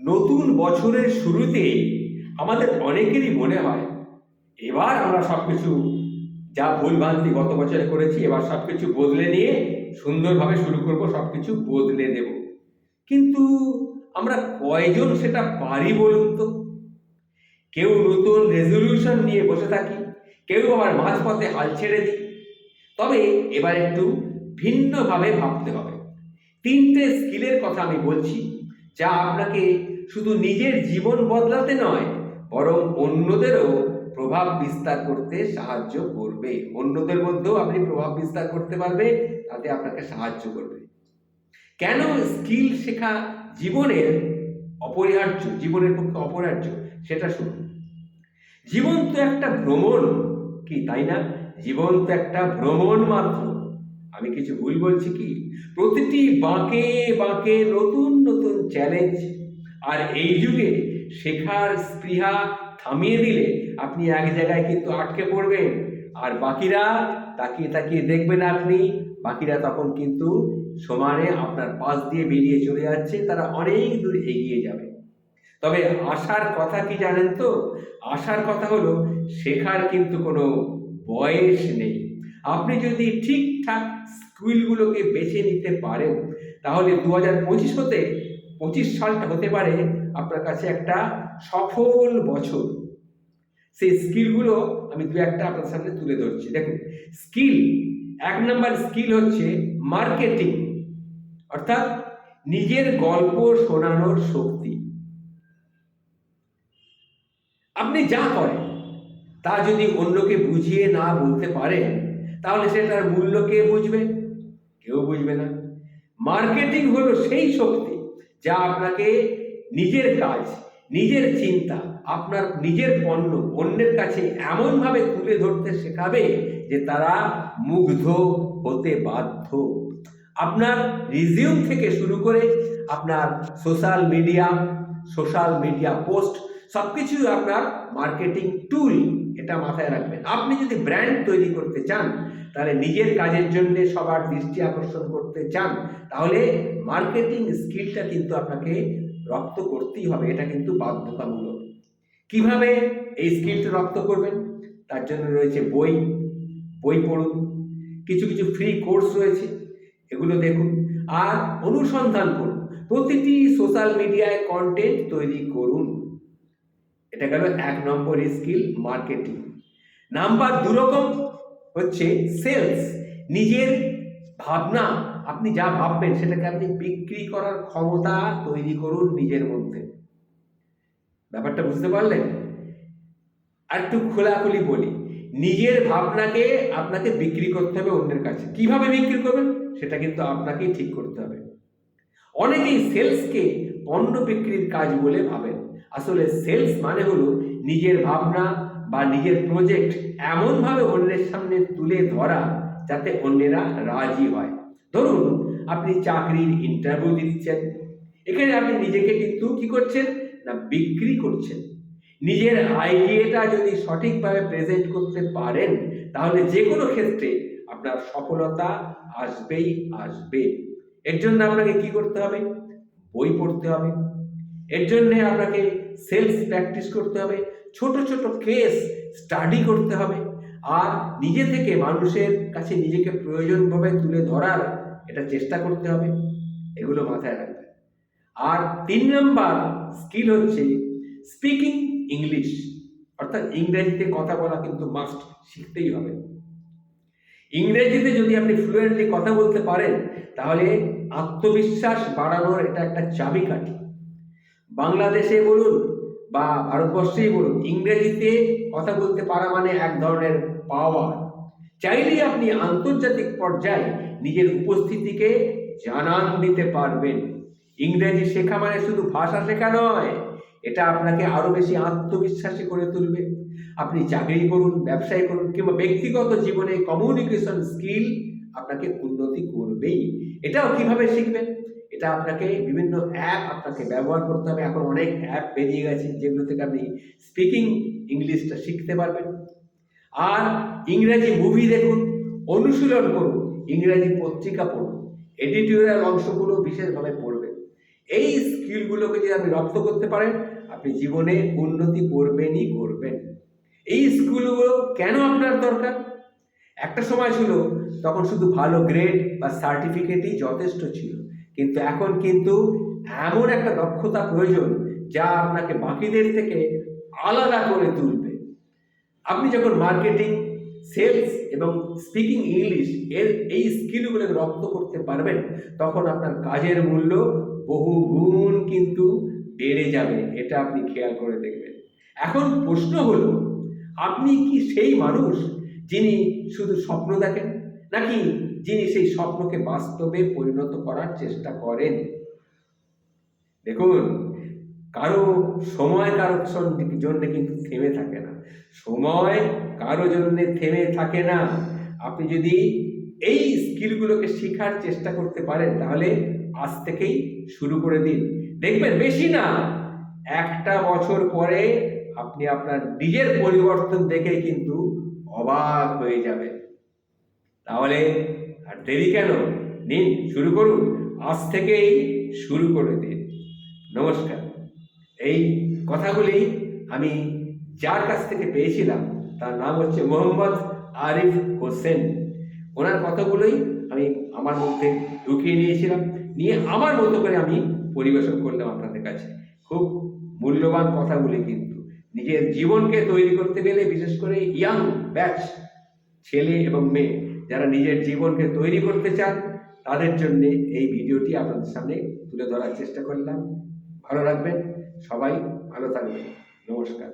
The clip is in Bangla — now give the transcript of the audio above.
নতুন বছরের শুরুতে আমাদের অনেকেরই মনে হয় এবার আমরা সবকিছু যা ভুলভ্রান্তি গত বছরে করেছি এবার সবকিছু বদলে নিয়ে সুন্দরভাবে শুরু করব, সবকিছু বদলে দেব। কিন্তু আমরা কয়জন সেটা পারি বলুন তো? কেউ নতুন রেজলিউশন নিয়ে বসে থাকি, কেউ আবার মাঝপথে হাল ছেড়ে দিই। তবে এবার একটু ভিন্নভাবে ভাবতে হবে। তিনটে স্কিলের কথা আমি বলছি, যা আপনাকে শুধু নিজের জীবন বদলাতে নয়, বরং অন্যদেরও প্রভাব বিস্তার করতে সাহায্য করবে। অন্যদের মধ্যেও আপনি প্রভাব বিস্তার করতে পারবে, তাতে আপনাকে সাহায্য করবে। কেন স্কিল শেখা জীবনের অপরিহার্য, জীবনের পক্ষে অপরিহার্য, সেটা শুনুন। জীবন তো একটা ভ্রমণ, কি তাই না? জীবন তো একটা ভ্রমণ মাত্র। আমি কিছু ভুল বলছি কি? প্রতিটি বাঁকে বাঁকে নতুন নতুন চ্যালেঞ্জ। আর এই যুগে শেখার স্পৃহা থামিয়ে দিলে আপনি এক জায়গায় কিন্তু আটকে পড়বেন, আর বাকিরা তাকিয়ে তাকিয়ে দেখবেন আপনি, বাকিরা তখন কিন্তু সমানে আপনার পাশ দিয়ে বেরিয়ে চলে যাচ্ছে, তারা অনেক দূর এগিয়ে যাবে। তবে আশার কথা কি জানেন তো? আশার কথা হলো শেখার কিন্তু কোনো বয়স নেই। আপনি যদি ঠিকঠাক স্কিলগুলোকে বেছে নিতে পারেন, তাহলে 2025 সালটা হতে পারে আপনার কাছে একটা সফল বছর। সেই স্কিলগুলো আমি দু একটা আপনার সামনে তুলে ধরছি। দেখুন, স্কিল, 1 নম্বর স্কিল হচ্ছে মার্কেটিং, অর্থাৎ নিজের গল্প শোনানোর শক্তি। আপনি যা করেন তা যদি অন্যকে বুঝিয়ে না বলতে পারেন, তাহলে সেটার মূল্য কে বুঝবে? কেউ বুঝবে না। মার্কেটিং হলো সেই শক্তি যা আপনাকে নিজের কাজ, নিজের চিন্তা, আপনার নিজের পণ্য অন্যের কাছে এমনভাবে তুলে ধরতে শেখাবে যে তারা মুগ্ধ হতে বাধ্য। আপনার রিজিউম থেকে শুরু করে আপনার সোশ্যাল মিডিয়া পোস্ট, সবকিছুই আপনার মার্কেটিং টুল। এটা মাথায় রাখবেন। আপনি যদি ব্র্যান্ড তৈরি করতে চান, তাহলে নিজের কাজের জন্য সবার দৃষ্টি আকর্ষণ করতে চান, তাহলে মার্কেটিং স্কিলটা কিন্তু আপনাকে রপ্ত করতেই হবে। এটা কিন্তু বাধ্যতামূলক। কিভাবে এই স্কিলটা রপ্ত করবেন? তার জন্য রয়েছে বই। বই পড়ুন, কিছু কিছু ফ্রি কোর্স রয়েছে, এগুলো দেখুন, আর অনুসন্ধান করুন। প্রতিটি সোশ্যাল মিডিয়ায় কন্টেন্ট তৈরি করুন। এটা গেল 1 নম্বর স্কিল, মার্কেটিং। নাম্বার 2 হচ্ছে সেলস। নিজের ভাবনা, আপনি যা ভাববেন সেটাকে আপনি বিক্রি করার ক্ষমতা তৈরি করুন নিজের মধ্যে। ব্যাপারটা বুঝতে পারলেন? আর একটু খোলাখুলি বলি, নিজের ভাবনাকে আপনাকে বিক্রি করতে হবে অন্যের কাছে। কিভাবে বিক্রি করবেন সেটা কিন্তু আপনাকেই ঠিক করতে হবে। অনেকেই সেলসকে পণ্য বিক্রির কাজ বলে ভাবেন। আসলে সেলস মানে হলো নিজের ভাবনা বা নিজের প্রজেক্ট এমনভাবে অন্যের সামনে তুলে ধরা যাতে অন্যেরা রাজি হয়। ধরুন, আপনি চাকরির ইন্টারভিউ দিচ্ছেন, এখানে আপনি নিজেকে কিন্তু কি করছেন না, বিক্রি করছেন। নিজের আইডিয়াটা যদি সঠিকভাবে প্রেজেন্ট করতে পারেন, তাহলে যে কোনো ক্ষেত্রে আপনার সফলতা আসবেই আসবে। এর জন্য আপনাকে কি করতে হবে? বই পড়তে হবে। এর জন্য আপনাকে সেলস প্র্যাকটিস করতে হবে, ছোট ছোট কেস স্টাডি করতে হবে, আর নিজে থেকে মানুষের কাছে নিজেকে প্রয়োজনভাবে তুলে ধরার এটা চেষ্টা করতে হবে। এগুলো মাথায় রাখবেন। আর 3 নম্বর স্কিল হচ্ছে স্পিকিং ইংলিশ, অর্থাৎ ইংরেজিতে কথা বলা কিন্তু মাস্ট, শিখতেই হবে। ইংরেজিতে যদি আপনি ফ্লুয়েন্টলি কথা বলতে পারেন, তাহলে আত্মবিশ্বাস বাড়ানোর এটা একটা চাবিকাঠি। বাংলাদেশে বলুন বা ভারতবর্ষেই বলুন, ইংরেজিতে কথা বলতে পারা মানে এক ধরনের পাওয়ার। চাইলেই আপনি আন্তর্জাতিক পর্যায়ে নিজের উপস্থিতিকে জানান দিতে পারবেন। ইংরেজি শেখা মানে শুধু ভাষা শেখা নয়, এটা আপনাকে আরো বেশি আত্মবিশ্বাসী করে তুলবে। আপনি চাকরি করুন, ব্যবসায় করুন, কিংবা ব্যক্তিগত জীবনে কমিউনিকেশন স্কিল আপনাকে উন্নতি করবেই। এটাও কিভাবে শিখবেন? এটা আপনাকে বিভিন্ন অ্যাপ আপনাকে ব্যবহার করতে হবে। এখন অনেক অ্যাপ বেরিয়ে গেছে যেগুলো থেকে আপনি স্পিকিং ইংলিশটা শিখতে পারবেন। আর ইংরেজি মুভি দেখুন, অনুশীলন করুন, ইংরেজি পত্রিকা পড়ুন, এডিটোরিয়াল অংশগুলো বিশেষভাবে পড়বেন। এই স্কিলগুলোকে যদি আপনি রপ্ত করতে পারেন, আপনি জীবনে উন্নতি করবেনই করবেন। এই স্কিলগুলো কেন আপনার দরকার? একটা সময় ছিল তখন শুধু ভালো গ্রেড বা সার্টিফিকেটই যথেষ্ট ছিল, কিন্তু এখন কিন্তু এমন একটা দক্ষতা প্রয়োজন যা আপনাকে বাকিদের থেকে আলাদা করে তুলবে। আপনি যখন মার্কেটিং, সেলস এবং স্পিকিং ইংলিশ এই স্কিলগুলো রপ্ত করতে পারবেন, তখন আপনার কাজের মূল্য বহু গুণ কিন্তু বেড়ে যাবে। এটা আপনি খেয়াল করে দেখবেন। এখন প্রশ্ন হলো, আপনি কি সেই মানুষ যিনি শুধু স্বপ্ন দেখেন, নাকি যিনি সেই স্বপ্নকে বাস্তবে পরিণত করার চেষ্টা করেন? দেখুন, কারো সময় কারো জন্য কিন্তু থেমে থাকে না। সময় কারো জন্য থেমে থাকে না। আপনি যদি এই স্কিলগুলোকে শেখার চেষ্টা করতে পারেন, তাহলে আজ থেকেই শুরু করে দিন। দেখবেন বেশি না, একটা বছর পরে আপনি আপনার নিজের পরিবর্তন দেখে কিন্তু অবাক হয়ে যাবেন। তাহলে আর দেরি কেন? নিন, শুরু করুন। আজ থেকেই শুরু করে দিন। নমস্কার। এই কথাগুলি আমি যার কাছ থেকে পেয়েছিলাম তার নাম হচ্ছে মোহাম্মদ আরিফ হোসেন। ওনার কথাগুলোই আমি আমার মধ্যে ঢুকিয়ে নিয়েছিলাম, নিয়ে আমার মতো করে আমি পরিবেশন করলাম আপনাদের কাছে। খুব মূল্যবান কথাগুলি কিন্তু নিজের জীবনকে তৈরি করতে গেলে, বিশেষ করে ইয়াং ব্যাচ ছেলে এবং মেয়ে যারা নিজের জীবনকে তৈরি করতে চান, তাদের জন্য এই ভিডিওটি আপনাদের সামনে তুলে ধরার চেষ্টা করলাম। ভালো রাখবেন, সবাই ভালো থাকবেন। নমস্কার।